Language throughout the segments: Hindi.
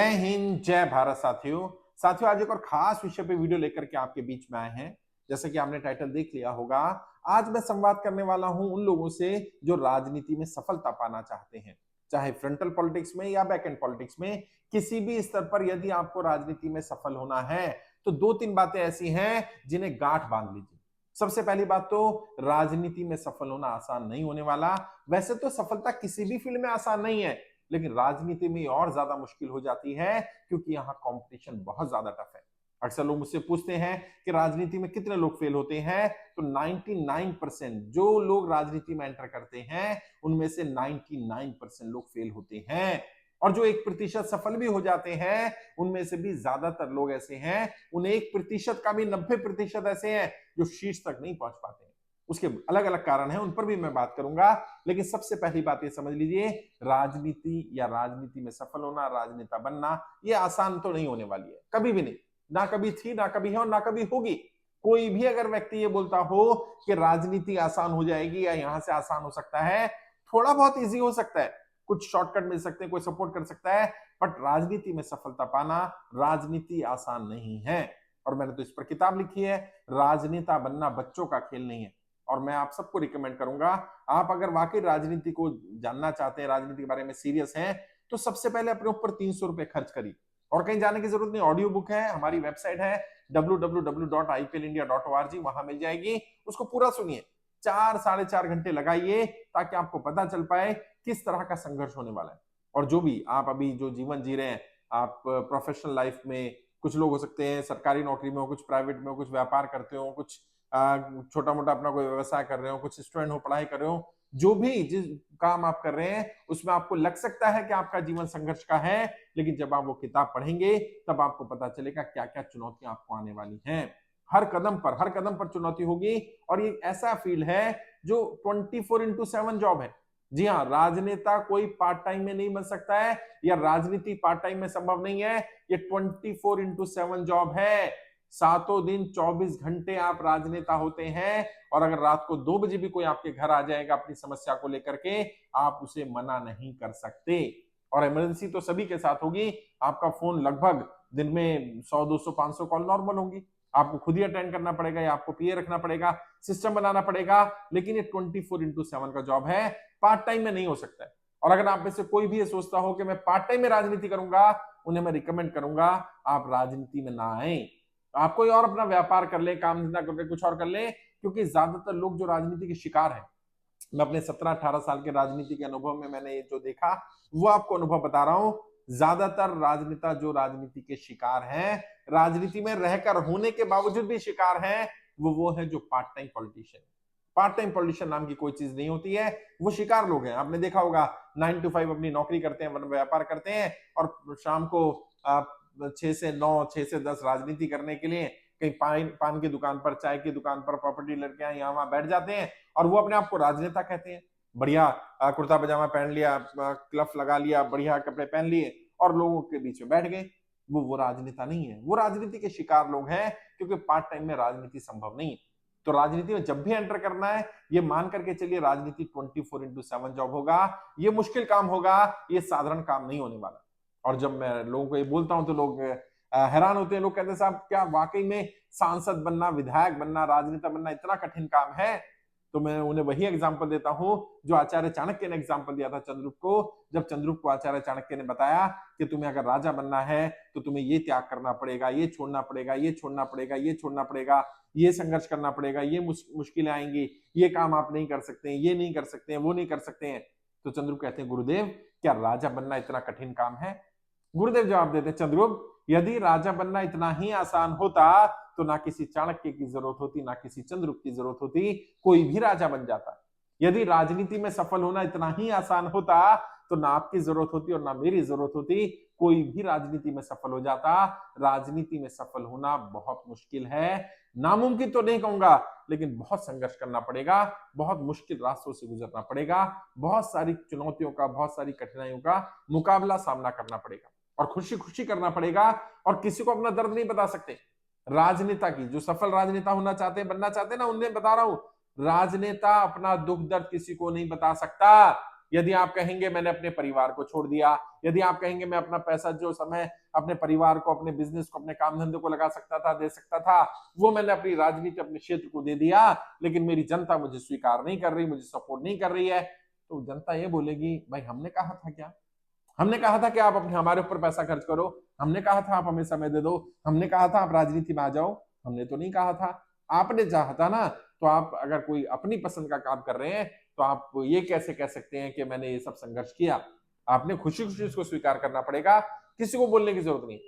जय हिंद, जय भारत साथियों। आज एक और खास विषय पे वीडियो लेकर के आपके बीच में आए हैं। जैसे कि आपने टाइटल देख लिया होगा, आज मैं संवाद करने वाला हूं उन लोगों से जो राजनीति में सफलता पाना चाहते हैं, चाहे फ्रंटल पॉलिटिक्स में या बैक एंड पॉलिटिक्स में, किसी भी स्तर पर यदि आपको राजनीति में सफल होना है तो दो तीन बातें ऐसी हैं जिन्हें गांठ बांध लीजिए। सबसे पहली बात तो राजनीति में सफल होना आसान नहीं होने वाला। वैसे तो सफलता किसी भी फील्ड में आसान नहीं है, लेकिन राजनीति में और ज्यादा मुश्किल हो जाती है क्योंकि यहाँ कंपटीशन बहुत ज्यादा टफ है। अक्सर लोग मुझसे पूछते हैं कि राजनीति में कितने लोग फेल होते हैं, तो 99% जो लोग राजनीति में एंटर करते हैं उनमें से 99% लोग फेल होते हैं, और जो 1% सफल भी हो जाते हैं उनमें से भी ज्यादातर लोग ऐसे हैं, उन 1% का भी 90% ऐसे हैं जो शीर्ष तक नहीं पहुंच पाते हैं। उसके अलग अलग कारण हैं, उन पर भी मैं बात करूंगा। लेकिन सबसे पहली बात ये समझ लीजिए, राजनीति या राजनीति में सफल होना, राजनेता बनना, ये आसान तो नहीं होने वाली है, कभी भी नहीं। ना कभी थी, ना कभी है और ना कभी होगी। कोई भी अगर व्यक्ति ये बोलता हो कि राजनीति आसान हो जाएगी या यहां से आसान हो सकता है, थोड़ा बहुत इजी हो सकता है, कुछ शॉर्टकट मिल सकते हैं, कोई सपोर्ट कर सकता है, बट राजनीति में सफलता पाना, राजनीति आसान नहीं है। और मैंने तो इस पर किताब लिखी है, राजनेता बनना बच्चों का खेल नहीं है। और मैं आप सबको रिकमेंड करूंगा, आप अगर वाकई राजनीति को जानना चाहते हैं, राजनीति के बारे में सीरियस हैं, तो सबसे पहले अपने ऊपर 300 रुपए खर्च करिए। और कहीं जाने की जरूरत नहीं, ऑडियो बुक है, हमारी वेबसाइट है www.iplindia.org, वहां मिल जाएगी, उसको पूरा सुनिए। 4-4.5 घंटे लगाइए ताकि आपको पता चल पाए किस तरह का संघर्ष होने वाला है। और जो भी आप अभी जो जीवन जी रहे हैं, आप प्रोफेशनल लाइफ में, कुछ लोग हो सकते हैं सरकारी नौकरी में हो, कुछ प्राइवेट में हो, कुछ व्यापार करते हो, कुछ छोटा मोटा अपना कोई व्यवसाय कर रहे हो, कुछ स्टूडेंट हो, पढ़ाई कर रहे हो, जो भी जिस काम आप कर रहे हैं उसमें आपको लग सकता है कि आपका जीवन संघर्ष का है, लेकिन जब आप वो किताब पढ़ेंगे तब आपको पता चलेगा क्या क्या चुनौतियां आपको आने वाली हैं। हर कदम पर चुनौती होगी। और ये ऐसा फील्ड है जो 24x7 जॉब है। जी हाँ, राजनेता कोई पार्ट टाइम में नहीं बन सकता है, या राजनीति पार्ट टाइम में संभव नहीं है। ये 24x7 जॉब है। 7 दिन 24 घंटे आप राजनेता होते हैं, और अगर रात को 2 बजे भी कोई आपके घर आ जाएगा अपनी समस्या को लेकर के, आप उसे मना नहीं कर सकते। और इमरजेंसी तो सभी के साथ होगी। आपका फोन लगभग दिन में 100, 200, 500 कॉल नॉर्मल होंगी, आपको खुद ही अटेंड करना पड़ेगा या आपको पीए रखना पड़ेगा, सिस्टम बनाना पड़ेगा। लेकिन ये 24x7 का जॉब है, पार्ट टाइम में नहीं हो सकता है। और अगर आप में से कोई भी ये सोचता हो कि मैं पार्ट टाइम में राजनीति करूंगा, उन्हें मैं रिकमेंड करूंगा आप राजनीति में ना आए, आप कोई और अपना व्यापार कर ले, काम धंधा करके कुछ और कर ले। क्योंकि ज्यादातर लोग जो राजनीति के शिकार हैं, मैं अपने 17-18 साल के राजनीति के अनुभव में मैंने जो देखा वो आपको अनुभव बता रहा हूं। ज्यादातर राजनेता जो राजनीति के शिकार हैं, राजनीति में रहकर होने के बावजूद भी शिकार हैं, वो है जो part time politician. Part time politician नाम की कोई चीज नहीं होती है, वो शिकार लोग हैं। आपने देखा होगा 9 to 5 अपनी नौकरी करते हैं, व्यापार करते हैं, और शाम को 6 से 9, 6 से 10 राजनीति करने के लिए कहीं पान की दुकान पर, चाय की दुकान पर, प्रॉपर्टी डीलर के यहाँ वहां बैठ जाते हैं, और वो अपने आप को राजनेता कहते हैं। बढ़िया कुर्ता पजामा पहन लिया, क्लफ लगा लिया, बढ़िया कपड़े पहन लिए, और लोगों के बीच में बैठ गए। वो राजनेता नहीं है, वो राजनीति के शिकार लोग हैं, क्योंकि पार्ट टाइम में राजनीति संभव नहीं है। तो राजनीति में जब भी एंटर करना है, ये मान करके चलिए राजनीति 24x7 जॉब होगा। ये मुश्किल काम होगा, ये साधारण काम नहीं होने वाला। और जब मैं लोगों को ये बोलता हूं तो लोग हैरान होते हैं। लोग कहते हैं साहब क्या वाकई में सांसद बनना, विधायक बनना, राजनेता बनना इतना कठिन काम है? तो मैं उन्हें वही एग्जांपल देता हूं जो आचार्य चाणक्य ने एग्जांपल दिया था चंद्रगुप्त को। जब चंद्रगुप्त को आचार्य चाणक्य ने बताया कि तुम्हें अगर राजा बनना है तो तुम्हें ये त्याग करना पड़ेगा, ये छोड़ना पड़ेगा, ये छोड़ना पड़ेगा, ये छोड़ना पड़ेगा, ये संघर्ष करना पड़ेगा, ये मुश्किलें आएंगी, ये काम आप नहीं कर सकते, ये नहीं कर सकते, वो नहीं कर सकते हैं। तो चंद्रगुप्त कहते हैं गुरुदेव क्या राजा बनना इतना कठिन काम है? गुरुदेव जवाब देते हैं चंद्रगुप्त, यदि राजा बनना इतना ही आसान होता तो ना किसी चाणक्य की जरूरत होती, ना किसी चंद्रगुप्त की जरूरत होती, कोई भी राजा बन जाता। यदि राजनीति में सफल होना इतना ही आसान होता तो ना आपकी जरूरत होती और ना मेरी जरूरत होती, कोई भी राजनीति में सफल हो जाता। राजनीति में सफल होना बहुत मुश्किल है, नामुमकिन तो नहीं कहूंगा, लेकिन बहुत संघर्ष करना पड़ेगा, बहुत मुश्किल रास्तों से गुजरना पड़ेगा, बहुत सारी चुनौतियों का, बहुत सारी कठिनाइयों का मुकाबला, सामना करना पड़ेगा, और खुशी खुशी करना पड़ेगा। और किसी को अपना दर्द नहीं बता सकते। राजनेता की जो सफल राजनेता होना चाहते हैं, बनना चाहते हैं ना, उन्हें बता रहा हूं, राजनेता अपना दुख दर्द किसी को नहीं बता सकता। यदि आप कहेंगे मैंने अपने परिवार को छोड़ दिया, यदि आप कहेंगे मैं अपना पैसा जो समय अपने परिवार को, अपने बिजनेस को, अपने काम धंधे को लगा सकता था, दे सकता था, वो मैंने अपनी राजनीति, अपने क्षेत्र को दे दिया, लेकिन मेरी जनता मुझे स्वीकार नहीं कर रही, मुझे सपोर्ट नहीं कर रही है, तो जनता ये बोलेगी भाई हमने कहा था क्या? हमने कहा था कि आप अपने हमारे ऊपर पैसा खर्च करो, हमने कहा था आप हमें समय दे दो, हमने कहा था आप राजनीति में आ जाओ, हमने तो नहीं कहा था। आपने चाहा था ना, तो आप अगर कोई अपनी पसंद का काम कर रहे हैं तो आप ये कैसे कह सकते हैं कि मैंने ये सब संघर्ष किया? आपने खुशी खुशी इसको स्वीकार करना पड़ेगा, किसी को बोलने की जरूरत नहीं।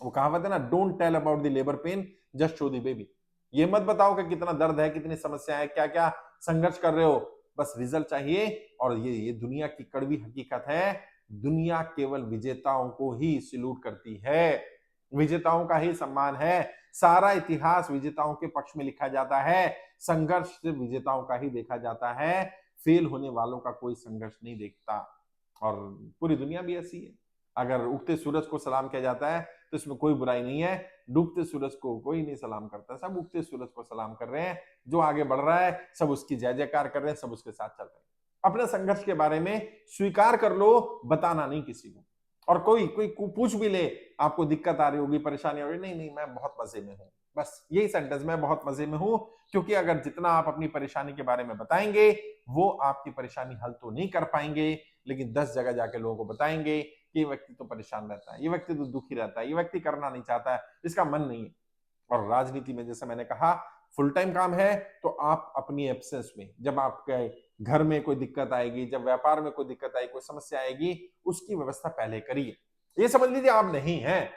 वो कहावत है ना, don't tell about the labour pain, just show the baby. ये मत बताओ कि कितना दर्द है, कितनी समस्या है, क्या क्या संघर्ष कर रहे हो, बस रिजल्ट चाहिए। और ये दुनिया की कड़वी हकीकत है, दुनिया केवल विजेताओं को ही सल्यूट करती है, विजेताओं का ही सम्मान है, सारा इतिहास विजेताओं के पक्ष में लिखा जाता है, संघर्ष सिर्फ विजेताओं का ही देखा जाता है, फेल होने वालों का कोई संघर्ष नहीं देखता। और पूरी दुनिया भी ऐसी है। अगर उगते सूरज को सलाम किया जाता है तो इसमें कोई बुराई नहीं है, डूबते सूरज को कोई नहीं सलाम करता, सब उगते सूरज को सलाम कर रहे हैं। जो आगे बढ़ रहा है सब उसकी जय जयकार कर रहे हैं, सब उसके साथ चल रहे हैं। अपने संघर्ष के बारे में स्वीकार कर लो, बताना नहीं किसी को। और कोई कोई पूछ भी ले आपको दिक्कत आ रही होगी, परेशानी आ रही, नहीं नहीं मैं बहुत मजे में हूं, बस यही सेंटेंस, मैं बहुत मजे में हूं। क्योंकि अगर जितना आप अपनी परेशानी के बारे में बताएंगे, वो आपकी परेशानी हल तो नहीं कर पाएंगे, लेकिन 10 जगह जाके लोगों को बताएंगे कि ये व्यक्ति तो परेशान रहता है, ये व्यक्ति तो दुखी रहता है, ये व्यक्ति करना नहीं चाहता है, इसका मन नहीं है। और राजनीति में जैसे मैंने कहा फुल टाइम काम है, तो आप अपनी एब्सेंस में, जब आपके घर में कोई दिक्कत आएगी, जब व्यापार में कोई दिक्कत आएगी, कोई समस्या आएगी, उसकी व्यवस्था पहले करिए। ये समझ लीजिए आप नहीं है,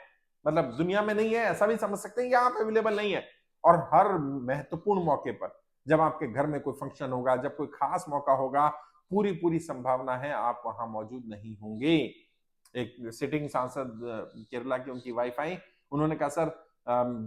मतलब दुनिया में नहीं है ऐसा भी समझ सकते हैं, या आप अवेलेबल नहीं है। और हर महत्वपूर्ण मौके पर, जब आपके घर में कोई फंक्शन होगा, जब कोई खास मौका होगा, पूरी पूरी संभावना है आप वहां मौजूद नहीं होंगे। एक सिटिंग सांसद केरला की उनकी वाइफ आई, उन्होंने कहा सर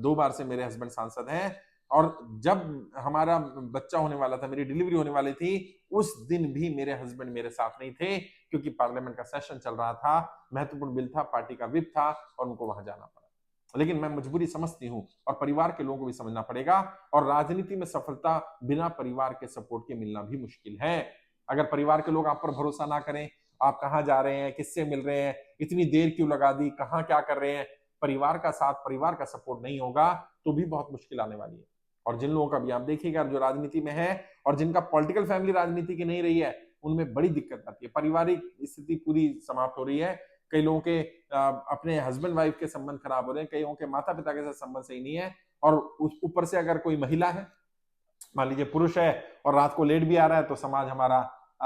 2 बार से मेरे हस्बैंड सांसद हैं, और जब हमारा बच्चा होने वाला था, मेरी डिलीवरी होने वाली थी, उस दिन भी मेरे हस्बैंड मेरे साथ नहीं थे, क्योंकि पार्लियामेंट का सेशन चल रहा था, महत्वपूर्ण बिल था, पार्टी का विप था, और उनको वहां जाना पड़ा। लेकिन मैं मजबूरी समझती हूँ, और परिवार के लोगों को भी समझना पड़ेगा। और राजनीति में सफलता बिना परिवार के सपोर्ट के मिलना भी मुश्किल है। अगर परिवार के लोग आप पर भरोसा ना करें, आप कहाँ जा रहे हैं, किससे मिल रहे हैं, इतनी देर क्यों लगा दी, कहाँ क्या कर रहे हैं, परिवार का साथ, परिवार का सपोर्ट नहीं होगा, तो भी बहुत मुश्किल आने वाली है। और जिन लोगों का भी आप देखिएगा जो राजनीति में है, और जिनका पॉलिटिकल फैमिली राजनीति की नहीं रही है, उनमें बड़ी दिक्कत आती है, पारिवारिक स्थिति पूरी समाप्त हो रही है। कई लोगों के अपने हस्बैंड वाइफ के संबंध खराब हो रहे हैं, कई लोगों के माता पिता के साथ संबंध सही नहीं है, और उस ऊपर से अगर कोई महिला है, मान लीजिए पुरुष है, और रात को लेट भी आ रहा है, तो समाज हमारा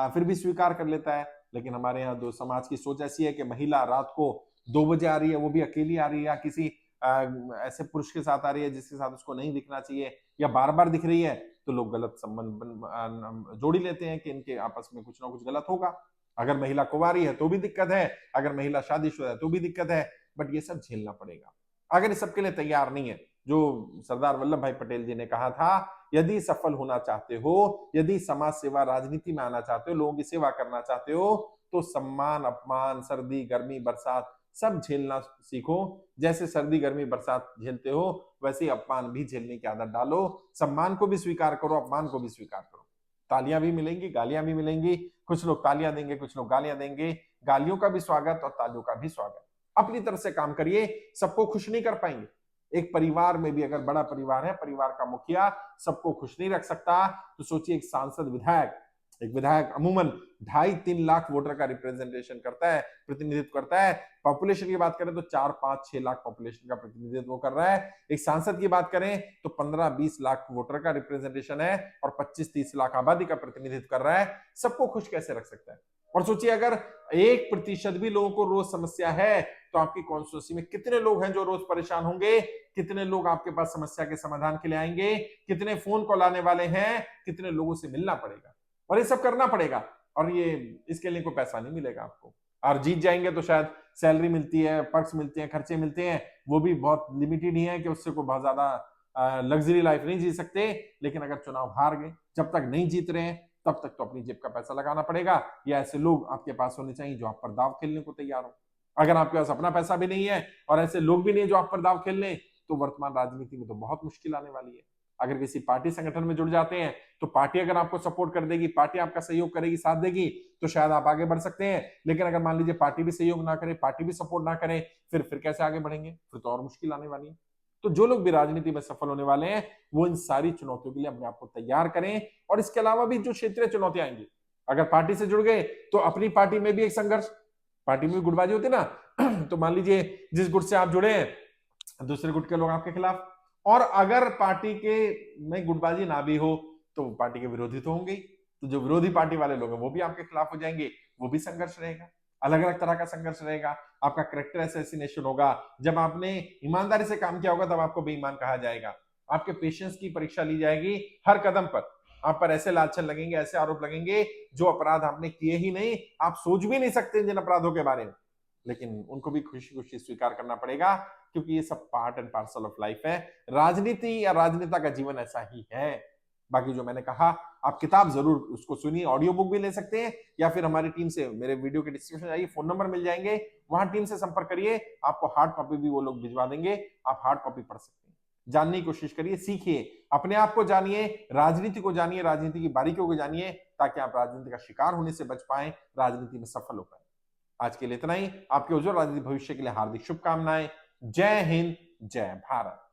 फिर भी स्वीकार कर लेता है। लेकिन हमारे यहाँ दो समाज की सोच ऐसी है कि महिला रात को 2 बजे आ रही है, वो भी अकेली आ रही है, या किसी ऐसे पुरुष के साथ आ रही है जिसके साथ उसको नहीं दिखना चाहिए, या बार बार दिख रही है, तो लोग गलत संबंध जोड़ी लेते हैं कि इनके आपस में कुछ ना कुछ गलत होगा। अगर महिला कुंवारी है तो भी दिक्कत है, अगर महिला शादीशुदा है तो भी दिक्कत है। बट ये सब झेलना पड़ेगा, अगर इस सब के लिए तैयार नहीं है। जो सरदार वल्लभ भाई पटेल जी ने कहा था, यदि सफल होना चाहते हो, यदि समाज सेवा राजनीति में आना चाहते हो, लोगों की सेवा करना चाहते हो, तो सम्मान, अपमान, सर्दी, गर्मी, बरसात सब झेलना सीखो। जैसे सर्दी, गर्मी, बरसात झेलते हो, वैसे ही अपमान भी झेलने की आदत डालो। सम्मान को भी स्वीकार करो, अपमान को भी स्वीकार करो। तालियां भी मिलेंगी, गालियां भी मिलेंगी, कुछ लोग तालियां देंगे, कुछ लोग गालियां देंगे। गालियों का भी स्वागत और तालियों का भी स्वागत। अपनी तरफ से काम करिए, सबको खुश नहीं कर पाएंगे। एक परिवार में भी अगर बड़ा परिवार है, परिवार का मुखिया सबको खुश नहीं रख सकता, तो सोचिए एक सांसद, विधायक, एक विधायक अमूमन 2.5-3 लाख वोटर का रिप्रेजेंटेशन करता है, प्रतिनिधित्व करता है। पॉपुलेशन की बात करें तो 4-5-6 लाख पॉपुलेशन का प्रतिनिधित्व कर रहा है। एक सांसद की बात करें तो 15-20 लाख वोटर का रिप्रेजेंटेशन है, और 25-30 लाख आबादी का प्रतिनिधित्व कर रहा है। सबको खुश कैसे रख सकता है? और सोचिए अगर 1% भी लोगों को रोज समस्या है, तो आपकी कॉन्स्टिट्यूंसी में कितने लोग हैं जो रोज परेशान होंगे, कितने लोग आपके पास समस्या के समाधान के लिए आएंगे, कितने फोन कॉल आने वाले हैं, कितने लोगों से मिलना पड़ेगा, और ये सब करना पड़ेगा। और ये इसके लिए कोई पैसा नहीं मिलेगा आपको। और जीत जाएंगे तो शायद सैलरी मिलती है, पर्क्स मिलते हैं, खर्चे मिलते हैं, वो भी बहुत लिमिटेड ही है कि उससे कोई बहुत ज्यादा लग्जरी लाइफ नहीं जी सकते। लेकिन अगर चुनाव हार गए, जब तक नहीं जीत रहे हैं, तब तक तो अपनी जेब का पैसा लगाना पड़ेगा, या ऐसे लोग आपके पास होने चाहिए जो आप पर दाव खेलने को तैयार हो। अगर आपके पास अपना पैसा भी नहीं है और ऐसे लोग भी नहीं जो आप पर दाव खेल लें, तो वर्तमान राजनीति में तो बहुत मुश्किल आने वाली है। अगर किसी पार्टी संगठन में जुड़ जाते हैं तो पार्टी अगर आपको सपोर्ट कर देगी, पार्टी आपका सहयोग करेगी, साथ देगी, तो शायद आप आगे बढ़ सकते हैं। लेकिन अगर मान लीजिए पार्टी भी सहयोग ना करे, पार्टी भी सपोर्ट ना करे, फिर कैसे आगे बढ़ेंगे? फिर तो और मुश्किल आने वाली है। तो जो लोग भी राजनीति में सफल होने वाले हैं वो इन सारी चुनौतियों के लिए अपने आप को तैयार करें। और इसके अलावा भी जो क्षेत्रीय चुनौतियां आएंगी, अगर पार्टी से जुड़ गए तो अपनी पार्टी में भी एक संघर्ष, पार्टी में भी गुटबाजी होती है ना तो मान लीजिए जिस गुट से आप जुड़े हैं दूसरे गुट के लोग आपके खिलाफ, और अगर पार्टी के में गुटबाजी ना भी हो तो पार्टी के विरोधी तो होंगे, तो जो विरोधी पार्टी वाले लोग हैं वो भी आपके खिलाफ हो जाएंगे, वो भी संघर्ष रहेगा, अलग अलग तरह का संघर्ष रहेगा। आपका कैरेक्टर असैसिनेशन होगा, जब आपने ईमानदारी से काम किया होगा तब आपको बेईमान कहा जाएगा, आपके पेशेंस की परीक्षा ली जाएगी, हर कदम पर आप पर ऐसे लांछन लगेंगे, ऐसे आरोप लगेंगे जो अपराध आपने किए ही नहीं, आप सोच भी नहीं सकते जिन अपराधों के बारे में, लेकिन उनको भी खुशी खुशी स्वीकार करना पड़ेगा, क्योंकि ये सब part and parcel of life है। राजनीति या राजनेता का जीवन ऐसा ही है। बाकी जो मैंने कहा, आप किताब जरूर उसको सुनिए, ऑडियो बुक भी ले सकते हैं, या फिर हमारी टीम से, मेरे वीडियो के डिस्क्रिप्शन में जाइए, फोन नंबर मिल जाएंगे, वहां टीम से संपर्क करिए, आपको हार्ड कॉपी भी वो लोग भिजवा देंगे, आप हार्ड कॉपी पढ़ सकते हैं। जानने की कोशिश करिए, सीखिए, अपने आप को जानिए, राजनीति को जानिए, राजनीति की बारीकियों को जानिए, ताकि आप राजनीति का शिकार होने से बच पाए, राजनीति में सफल हो पाए। आज के लिए इतना ही। आपके उज्जवल राजनीतिक भविष्य के लिए हार्दिक शुभकामनाएं। जय हिंद, जय भारत।